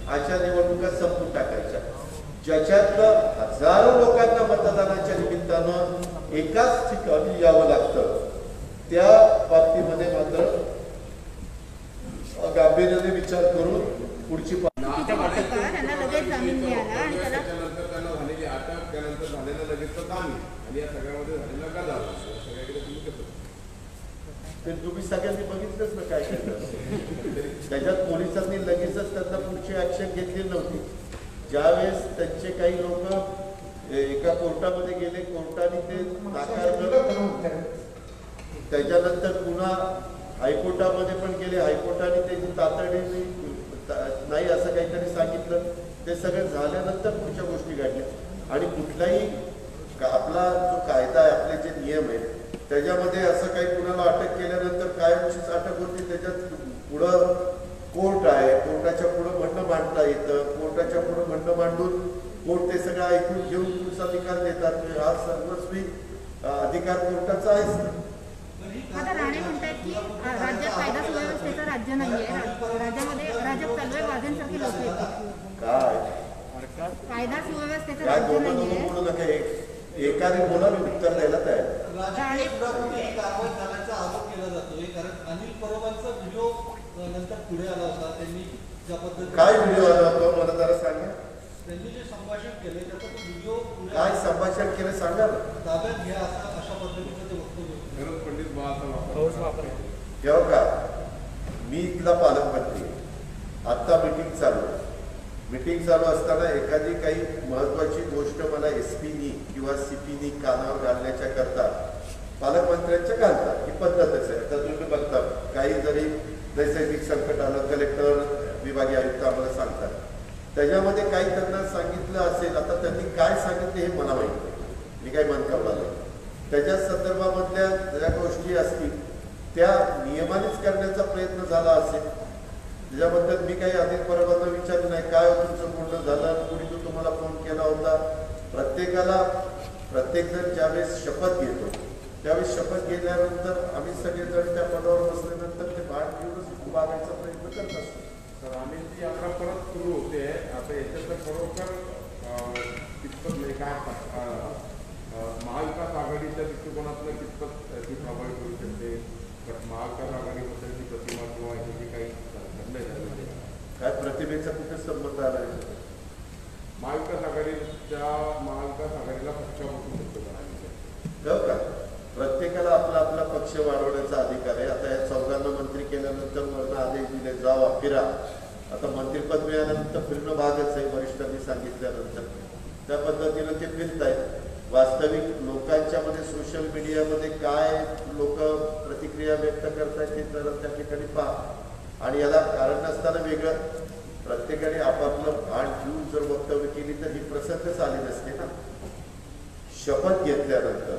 अशा निवडणुका संपून टाकायच्या. ज्याच्यातलं हजारो लोकांना मतदानाच्या निमित्तानं एकाच ठिकाणी यावं लागतं, त्या बाबतीमध्ये मात्र गांभीर्याने विचार करून पुढची त्यांना लगेच जामीन मिळाला आणि त्याला त्यानंतर त्यांना झालेली अटक, त्यानंतर झालेलं लगेच जामीन आणि या सगळ्यामध्ये झालेला गदा सगळ्याकडे तुम्ही कसं ते तुम्ही सगळ्यांनी बघितलंच ना काय केलं. त्याच्यात पोलिसांनी लगेचच त्यांना पुढची ऍक्शन घेतली नव्हती. ज्यावेळेस त्यांचे काही लोक एका कोर्टामध्ये गेले, कोर्टाने ते नाकारलं. त्याच्यानंतर पुन्हा हायकोर्टामध्ये पण गेले, हायकोर्टाने त्याची तातडीने नाही असं काहीतरी सांगितलं. ते सगळं झाल्यानंतर पुढच्या गोष्टी घडल्या. आणि कुठलाही आपला जो कायदा आहे, आपले जे नियम आहेत, त्याच्यामध्ये असं काही कुणाला अटक केल्यानंतर कायमचीच अटक होती. त्याच्यात पुढं कोर्ट आहे, कोर्टाच्या पुढं म्हणणं मांडता येतं, कोर्टाच्या पुढं म्हणणं मांडून कोर्ट ते सगळं ऐकून घेऊन पुढचा निकाल देतात. हा सर्वस्वी अधिकार कोर्टाचा आहेच. आता राणे म्हणतात की राज्यात कायदा सुव्यवस्थेचं राज्य नाहीये, राज्यामध्ये राज्यात चालू आहे वाघांसारखी लोक येतात. काय कायदा सुव्यवस्थेचं काय राज्य बोलू नाहीये. बोलू नका. एकाने बोला, मी उत्तर द्यायला तयार. राणे कारवाई झाल्याचा आरोप केला जातोय. कारण अनिल परबांचा व्हिडिओ नंतर पुढे आला होता. त्यांनी ज्या पद्धतीने काय व्हिडिओ आला होता मला जरा सांगा. त्यांनी जे संभाषण केले त्याचा तो व्हिडिओ काय संभाषण केलं सांगा ना. ताब्यात घ्या अशा पद्धतीचं ते वक्तव्य. गरज पंडित बाळाचा तेव्हा का मी इथला पालकमंत्री, आत्ता मीटिंग चालू असताना एखादी काही महत्वाची गोष्ट मला एसपीनी किंवा सीपीनी कानावर घालण्याच्या करता पालकमंत्र्यांच्या घालतात. ही पद्धतच आहे. तर तुम्ही बघता काही जरी नैसर्गिक संकट आलं, कलेक्टर, विभागीय आयुक्त आम्हाला सांगतात. त्याच्यामध्ये काही त्यांना सांगितलं असेल, आता त्यांनी काय सांगितलं हे मला माहिती नाही, मी काही मन काढला नाही. त्याच्या संदर्भामधल्या ज्या गोष्टी असतील त्या नियमानेच करण्याचा प्रयत्न झाला असेल त्याच्याबद्दल मी काही अनिल परबांना विचारलं नाही, काय तुमचं बोलणं झालं, कोणी तो तुम्हाला फोन केला होता. प्रत्येकजण ज्यावेळेस शपथ घेतो त्यावेळेस शपथ घेतल्यानंतर आम्ही सगळेजण त्या पदावर बसल्यानंतर ते भाग घेऊनच वागायचा प्रयत्न करत असतो. तर आम्ही ती यात्रा परत सुरू होते. आता याच्यात खरोखर कितपत नाही काय महाविकास आघाडीच्या दृष्टिकोनातून कितपत ती प्रभावी करू शकते, पण महाविकास आघाडीबद्दल ती प्रतिमा किंवा ह्याची काही घडलंय झालं काय प्रतिमेचा कुठे संबंध आला आहे? महाविकास आघाडीला पक्ष बसू शकतो का? प्रत्येकाला आपला आपला पक्ष वाढवण्याचा अधिकार आहे. आता या चौघांना मंत्री केल्यानंतर वरनं आदेश दिले जावा फिरा. आता मंत्रिपद मिळाल्यानंतर फिरणं भागच आहे वरिष्ठांनी सांगितल्यानंतर. त्या पद्धतीनं ते फिरत आहेत. वास्तविक लोकांच्या मध्ये सोशल मीडियामध्ये काय लोक प्रतिक्रिया व्यक्त करतायत ते जरा त्या ठिकाणी पहा. आणि याला कारण नसताना वेगळं प्रत्येकाने आपापलं भान घेऊन जर वक्तव्य केली तर ही प्रसंगच आली नसते ना. शपथ घेतल्यानंतर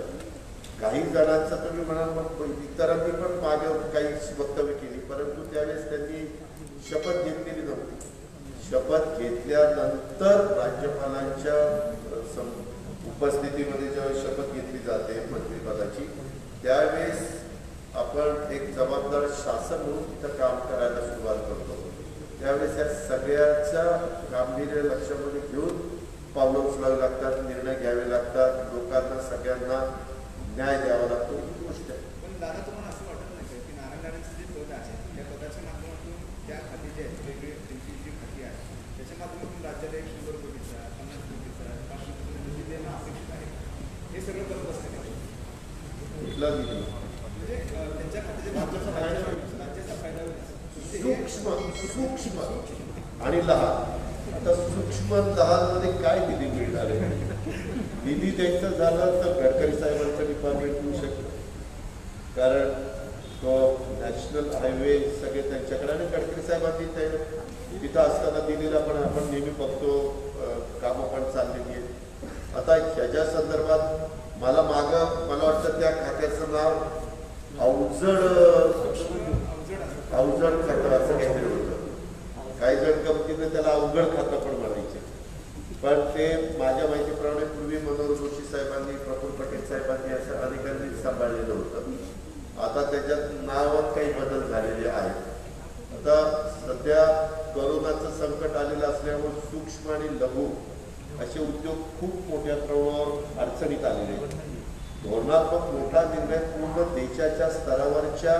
काही जणांचं तुम्ही म्हणाल मग इतरांनी पण मागे काही वक्तव्य केली, परंतु त्यावेळेस त्यांनी शपथ घेतलेली नव्हती. शपथ घेतल्यानंतर राज्यपालांच्या उपस्थितीमध्ये जेव्हा शपथ घेतली जाते मंत्रिपदाची त्यावेळेस आपण एक जबाबदार शासन म्हणून तिथं काम करायला सुरुवात करतो. त्यावेळेस या सगळ्याच्या गांभीर्य लक्षामध्ये घेऊन पावलं उचलावी लागतात, निर्णय घ्यावे लागतात, लोकांना सगळ्यांना न्याय द्यावा लागतो. ही गोष्ट आहे. पण दादा तुम्हाला असं वाटत नाही की नारायणचं जे पद आहे त्या पदाच्या माध्यमातून त्या खाती जे आहेत वेगवेगळी त्यांची जी खाती आहे त्याच्या माध्यमातून राज्याला 100 कोटीचा 50 कोटीचा 500 कोटीचा निधी देणं अपेक्षित आहे, हे सगळं करत असते कुठला निधी म्हणजे त्यांच्या खात्याच्या राज्याचा फायदा होईल. सूक्ष्म आणि लहान. आता सूक्ष्म लहान मध्ये काय निधी मिळणार आहे? निधी द्यायचं झालं तर गडकरी साहेबांचं डिपार्टमेंट होऊ शकतं, कारण तो नॅशनल हायवे सगळे त्यांच्याकडे आणि गडकरी साहेबांनी ते तिथं असताना दिलेला पण आपण नेहमी बघतो, कामं पण चाललेली आहेत. आता ह्याच्या संदर्भात मला वाटतं त्या खात्याचं नाव अवजड खातं असं काहीतरी होतं. काही जण गमतीनं त्याला अवघड खातं पण म्हणायचे, पण ते माझ्या माहितीप्रमाणे पूर्वी मनोहर जोशी साहेबांनी, प्रफुल्ल पटेल साहेबांनी असं अनेकांनी सांभाळलेलं होतं. आता त्याच्यात नावात काही बदल झालेले आहेत. आता सध्या कोरोनाचं संकट आलेलं असल्यामुळे सूक्ष्म आणि लघु असे उद्योग खूप मोठ्या प्रमाणावर अडचणीत आलेले आहेत. धोरणात्मक मोठा निर्णय पूर्ण देशाच्या स्तरावरच्या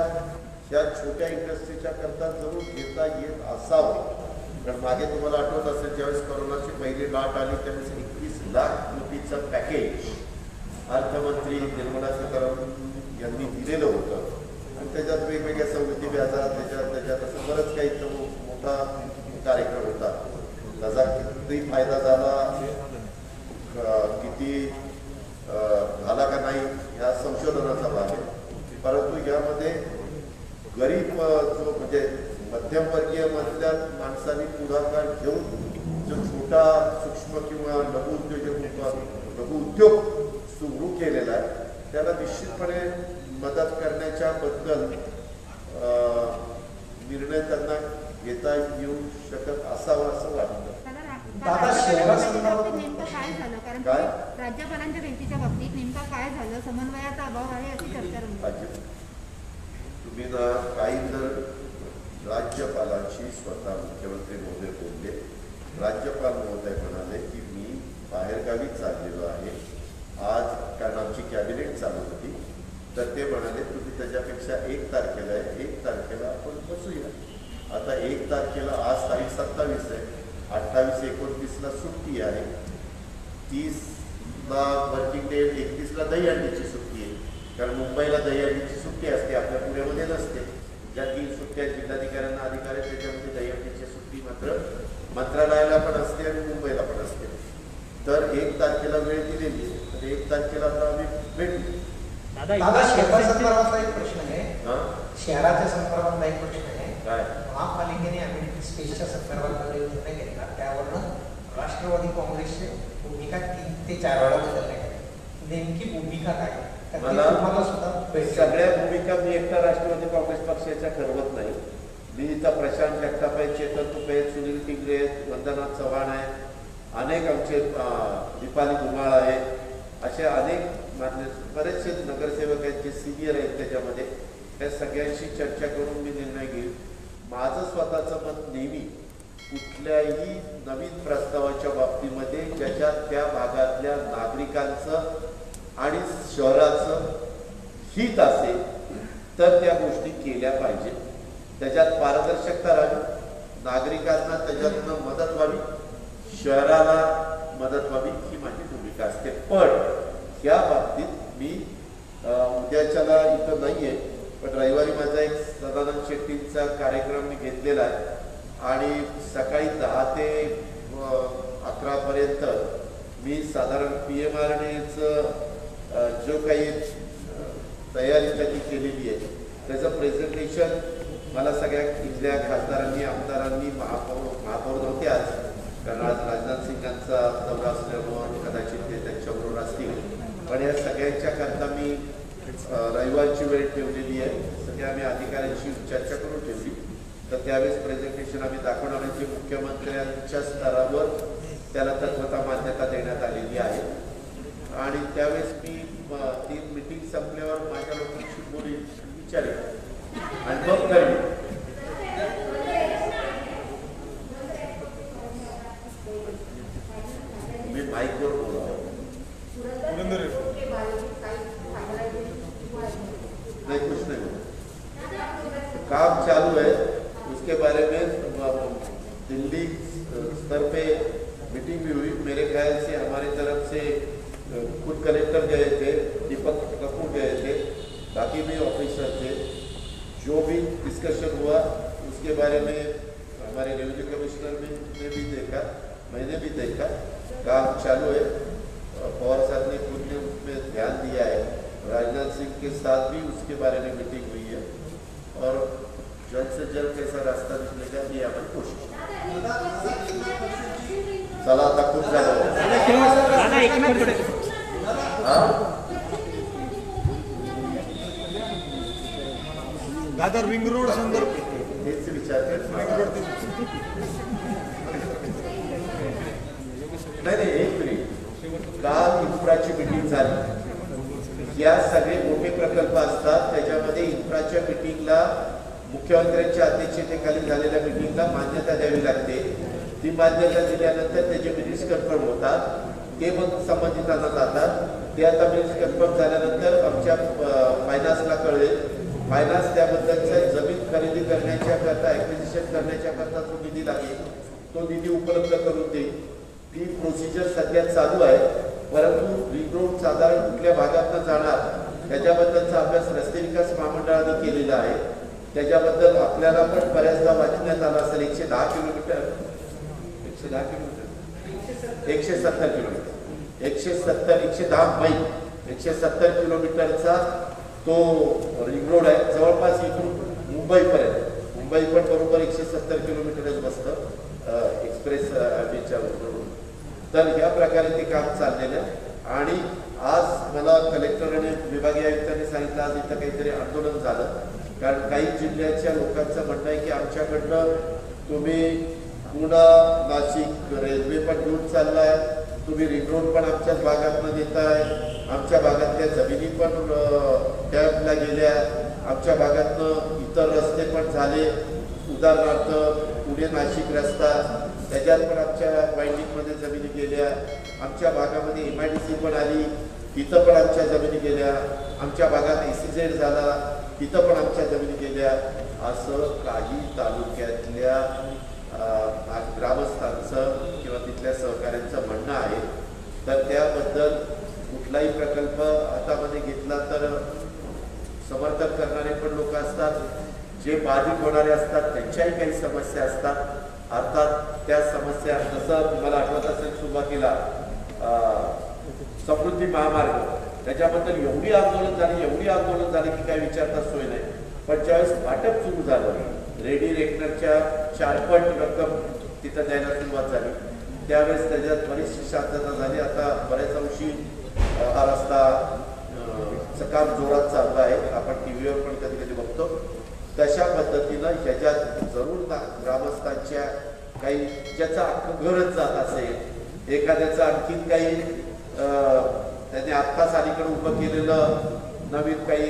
ह्या छोट्या इंडस्ट्रीच्या करता जरूर घेता येत असावं. कारण मागे तुम्हाला आठवत असेल ज्यावेळेस कोरोनाची पहिली लाट आली त्यावेळेस 21 लाख कोटीचं पॅकेज अर्थमंत्री निर्मला सीतारामन यांनी दिलेलं होतं आणि त्याच्यात वेगवेगळ्या सवलती व्याजात त्याच्यात असं बरंच काही मोठा कार्यक्रम होता. त्याचा किती फायदा झाला, किती झाला का नाही ह्या संशोधनाचा भाग आहे. परंतु यामध्ये गरीब जो म्हणजे मध्यमवर्गीय मधल्या माणसांनी पुढाकार घेऊन जो छोटा सूक्ष्म किंवा लघु उद्योग सुरू केलेला आहे त्याला निश्चितपणे मदत करण्याच्या बद्दल निर्णय त्यांना घेता येऊ शकत असावा असं वाटतं. नेमकं काय झालं? कारण काय राज्यपालांच्या भेटीच्या बाबतीत नेमका काय झालं? समन्वयाचा अभाव आहे अशी चर्चा रंगली. तुम्ही ना काही जर राज्यपालांशी स्वतः मुख्यमंत्री महोदय बोलले. राज्यपाल महोदय म्हणाले की मी बाहेरगावी चाललेलो आहे आज, कारण आमची कॅबिनेट चालू होती, तर ते म्हणाले तुम्ही त्याच्यापेक्षा 1 तारखेला आपण बसूया. आता 1 तारखेला आज तारीख 27 आहे, 28, 29ला सुट्टी आहे, 30ला वर्किंग डे, 31ला दहीहंडीची सुट्टी आहे. कारण मुंबईला दहीहंडीची सुट्टी असते, आपल्या पुण्यामध्ये नसते. ज्या 3 सुट्ट्या जिल्हाधिकाऱ्यांना अधिकार आहेत त्याच्यामध्ये दहीहंडीची सुट्टी मात्र मंत्रालयाला पण असते आणि मुंबईला पण असते. तर 1 तारखेला वेळ दिलेली आहे, तर 1 तारखेला आता आम्ही भेटू. दादा शहरासंदर्भातला एक प्रश्न आहे, शहराच्या संदर्भातला एक प्रश्न आहे. काय महापालिकेने अमेरिकन स्पेसच्या संदर्भात निर्णय घेतला, त्यावरनं राष्ट्रवादी काँग्रेसची भूमिका 3 ते 4 वेळा बदलण्यात आली. नेमकी भूमिका काय? मला सगळ्या भूमिका मी एकटा राष्ट्रवादी काँग्रेस पक्षाच्या ठरवत नाही. मी इथं प्रशांत जगताप आहेत, चेतन तुपे आहेत, सुनील टिंगरे आहेत, वंदना चव्हाण आहेत, अनेक आमचे दीपाली धुमाळ आहे, असे अनेक बरेचसे नगरसेवक आहेत जे सिनियर आहेत त्याच्यामध्ये. त्या सगळ्यांशी चर्चा करून मी निर्णय घेईन. माझं स्वतःचं मत नेहमी कुठल्याही नवीन प्रस्तावाच्या बाबतीमध्ये ज्याच्यात त्या भागातल्या नागरिकांचं आणि शहराचं हित असेल तर त्या गोष्टी केल्या पाहिजेत. त्याच्यात पारदर्शकता राहावी, नागरिकांना त्याच्यातनं मदत व्हावी, शहराला मदत व्हावी ही माझी भूमिका असते. पण या बाबतीत मी उद्याच्याला इथं नाही आहे, पण रविवारी माझा एक सदानंद शेट्टींचा कार्यक्रम मी घेतलेला आहे आणि सकाळी 10 ते 11 मी साधारण PMRDAचं जो काही तयारी त्यांनी केलेली आहे त्याचं प्रेझेंटेशन मला सगळ्या इथल्या खासदारांनी, आमदारांनी, महापौर नव्हते आज, कारण आज राजनाथ सिंगांचा दौरा असल्यामुळं कदाचित ते त्यांच्याबरोबर असतील. पण या सगळ्यांच्या करता मी रविवारची वेळ ठेवलेली आहे. सगळ्या आम्ही अधिकाऱ्यांशी चर्चा करून ठेवली. तर त्यावेळेस प्रेझेंटेशन आम्ही दाखवणार आहे जे मुख्यमंत्र्यांच्या स्तरावर त्याला तत्वता मान्यता देण्यात आलेली आहे. आणि त्यावेळेस मी ती मीटिंग संपल्यावर माझ्या लोकांशी बोलीन, विचारेन आणि मग करेन. मी माईकवर बोलावं नहीं, कुछ नहीं हुआ, काम चालू है. उसके बारे में दिल्ली स्तर पे मीटिंग भी हुई. मेरे ख्याल से हमारी तरफ से खुद कलेक्टर गए थे, दीपक कपूर गए थे, बाकी भी ऑफिसर थे. जो भी डिस्कशन हुआ उसके बारे में हमारे रेवेन्यू कमिश्नर ने भी देखा, मैंने भी देखा. काम चालू है. पवार साहब ने खुद ने उसमें ध्यान दिया है. राजनाथ सिंह के साथ भी उसके बारे में मीटिंग हुई है और जल्द से जल्द कैसा रास्ता निकलेगा ये हमारी कोशिश है. चला आता खूप झालं. दादर रिंग रोड संदर्भ हेच विचार कर. नाही, एक मिनिट. काल इन्फ्राची मीटिंग झाली. या सगळे मोठे प्रकल्प असतात त्याच्यामध्ये इन्फ्राच्या मीटिंगला मुख्यमंत्र्यांच्या अध्यक्षतेखाली झालेल्या मीटिंगला मान्यता द्यावी लागते. ती मान्यता दिल्यानंतर त्याचे मिनिट्स कन्फर्म होतात, ते मग संबंधितांना जातात. ते आता मिनिट्स कन्फर्म झाल्यानंतर आमच्या फायनान्सला कळेल. फायनान्स त्याबद्दलचा जमीन खरेदी करण्याच्या करता, ॲक्विजिशन करण्याच्या करता जो निधी लागेल तो निधी उपलब्ध करून देईल. ती प्रोसिजर सध्या चालू आहे. परंतु रिंग रोड साधारण कुठल्या भागातून जाणार त्याच्याबद्दलचा अभ्यास रस्ते विकास महामंडळाने केलेला आहे. त्याच्याबद्दल आपल्याला पण बऱ्याचदा वाचण्यात आला असेल. 110 किलोमीटर 110 किलोमीटर 170 किलोमीटर 110 मैल 170 किलोमीटरचा तो रिंग रोड आहे. जवळपास इथून मुंबईपर्यंत. मुंबई पण बरोबर 170 किलोमीटरच बसतं एक्सप्रेस हायवेच्या रोडवरून. तर ह्या प्रकारे ते काम चाललेलं आहे. आणि आज मला कलेक्टर आणि विभागीय आयुक्तांनी सांगितलं आज इथं काहीतरी आंदोलन झालं, कारण काही जिल्ह्याच्या लोकांचं म्हणणं आहे की आमच्याकडनं तुम्ही पुणा नाशिक रेल्वे पण घेऊन चाललाय, तुम्ही रिंग रोड पण आमच्याच भागातनं देताय, आमच्या भागातल्या जमिनी पण डॅमला गेल्या, आमच्या भागातनं इतर रस्ते पण झाले. उदाहरणार्थ पुणे नाशिक रस्ता त्याच्यात पण आमच्या बाइंडिंगमध्ये जमिनी गेल्या. आमच्या भागामध्ये MIDC पण आली, तिथं पण आमच्या जमिनी गेल्या. आमच्या भागात SEZ झाला, तिथं पण आमच्या जमिनी गेल्या. असं काही तालुक्यातल्या ग्रामस्थांचं किंवा तिथल्या सहकाऱ्यांचं म्हणणं आहे. तर त्याबद्दल कुठलाही प्रकल्प हातामध्ये घेतला तर समर्थन करणारे पण लोक असतात, जे बाधित होणारे असतात त्यांच्याही काही समस्या असतात. अर्थात त्या समस्या जसं मला आठवत असेल सुरुवातीला समृद्धी महामार्ग त्याच्याबद्दल एवढी आंदोलन झाली की काय विचारता सोय नाही. पण ज्यावेळेस वाटप सुरू झालं, रेडी रेकनरच्या 4 पट रक्कम तिथं द्यायला सुरुवात झाली, त्यावेळेस त्याच्यात बरीचशी शांतता झाली. आता बऱ्याच अंशी हा रस्ता काम जोरात चालला आहे. आपण TV वर पण कधी कधी बघतो. तशा पद्धतीनं ह्याच्यात जरूर ग्रामस्थांच्या काही ज्याचा अख्खं घरच जात असेल, एखाद्याचं आणखीन काही त्याने आत्ताच अलीकडे उभं केलेलं नवीन काही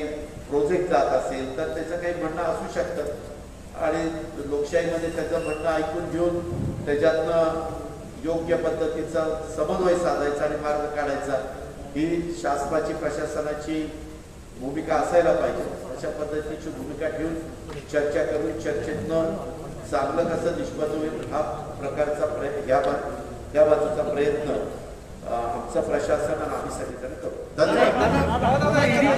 प्रोजेक्ट जात असेल तर त्याचं काही म्हणणं असू शकतं आणि लोकशाहीमध्ये त्याचं म्हणणं ऐकून घेऊन त्याच्यातनं योग्य पद्धतीचा समन्वय साधायचा आणि मार्ग काढायचा ही शासनाची प्रशासनाची भूमिका असायला पाहिजे. अशा पद्धतीची भूमिका ठेवून चर्चा करून चर्चेतनं चांगलं कसं निष्पन्न होईल हा प्रकारचा या बाजूचा प्रयत्न आमचं प्रशासन आणि आम्ही सगळीकडे करू. धन्यवाद.